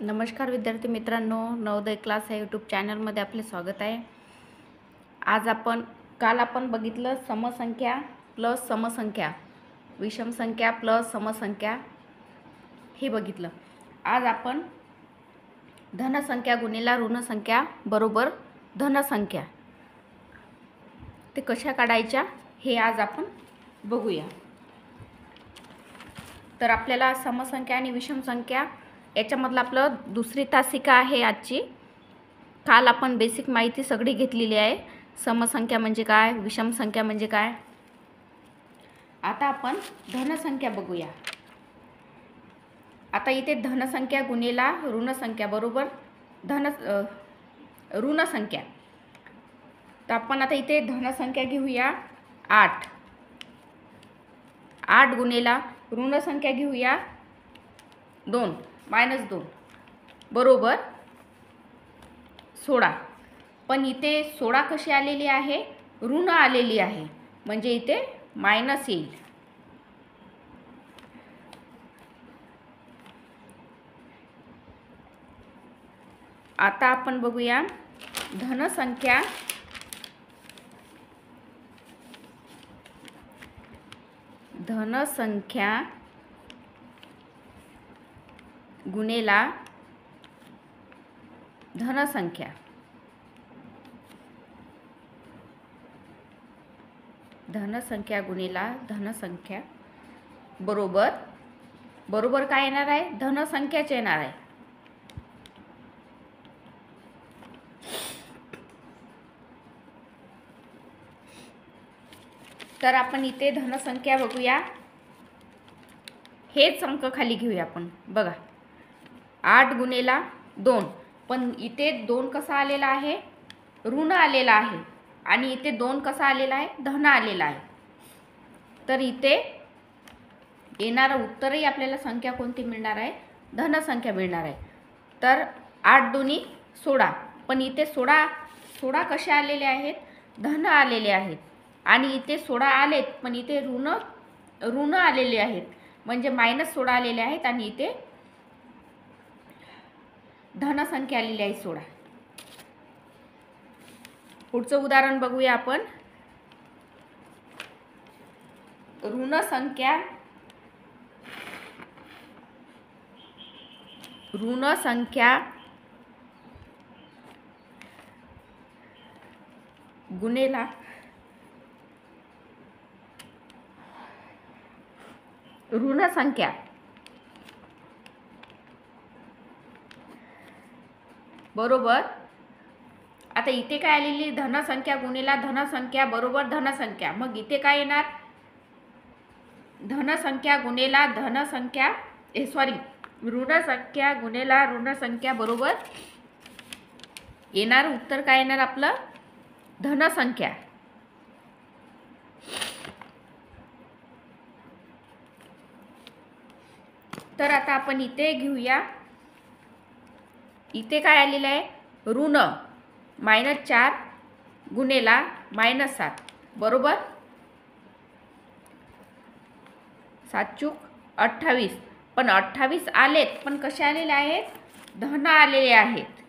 नमस्कार विद्यार्थी मित्रांनो, नवोदय क्लास या यूट्यूब चॅनलमध्ये आपले स्वागत आहे। काल आपण बघितलं समसंख्या प्लस समसंख्या, विषम संख्या प्लस समसंख्या हे बघितलं। आज आपण धनसंख्या गुणिले ऋणसंख्या बरोबर धनसंख्या ते कशा काढायच्या हे आज आपण बघूया। तर आपल्याला समसंख्या आणि विषम संख्या याच्यामधलं आपलं दुसरी तासिका आहे आजची। काल आपण बेसिक माहिती सगळी घेतलेली आहे, समसंख्या म्हणजे काय, विषम संख्या म्हणजे काय। आता आपण धनसंख्या बघूया। आता इथे धनसंख्या गुणिले ऋणसंख्या बरोबर ऋणसंख्या। तर आपण आता इथे धनसंख्या घेऊया 8, 8 गुणिले ऋणसंख्या घेऊया 2 -2 बरोबर 16। पण इथे 16 कशी आलेली आहे, ऋण आलेली आहे, म्हणजे इथे मायनस येईल। आता आपण बघूया धनसंख्या गुणिले धनसंख्या। धनसंख्या गुणिले धनसंख्या बरोबर काय येणार आहे, धनसंख्याच येणार आहे। तर आपण इथे धनसंख्या बघूया, हेच अंक खाली घेऊया आपण। बघा 8 गुणिले 2, पण इथे 2 कसा आलेला आहे, ऋण आलेला आहे, आणि इथे 2 कसा आलेला आहे, धन आलेला आहे। तर इथे येणारं उत्तरही आपल्याला संख्या कोणती मिळणार आहे, धनसंख्या मिळणार आहे। तर 8 दुनी 16, पण इथे 16 कसे आलेले आहेत, धन आलेले आहेत, आणि इथे 16 आलेत, पण इथे ऋण आलेले आहेत, म्हणजे -16 आलेले आहेत, आणि इथे धनसंख्या आलेली आहे 16। पुढचं उदाहरण बघूया आपण। ऋणसंख्या गुणिले ऋणसंख्या बरोबर, आता इथे काय आलेली, धनसंख्या गुणिले धनसंख्या बरोबर धनसंख्या। मग इथे काय येणार, धनसंख्या गुणिले ऋणसंख्या गुणिले ऋणसंख्या बरोबर येणार उत्तर काय येणार आपलं, धनसंख्या। तर आता आपण इथे घेऊया, इथे काय आलेलं आहे, ऋण -4 गुणिले -7 बरोबर 7 × 28, पण 28 आलेत, पण कसे आलेले आहेत, धन आलेले आहेत।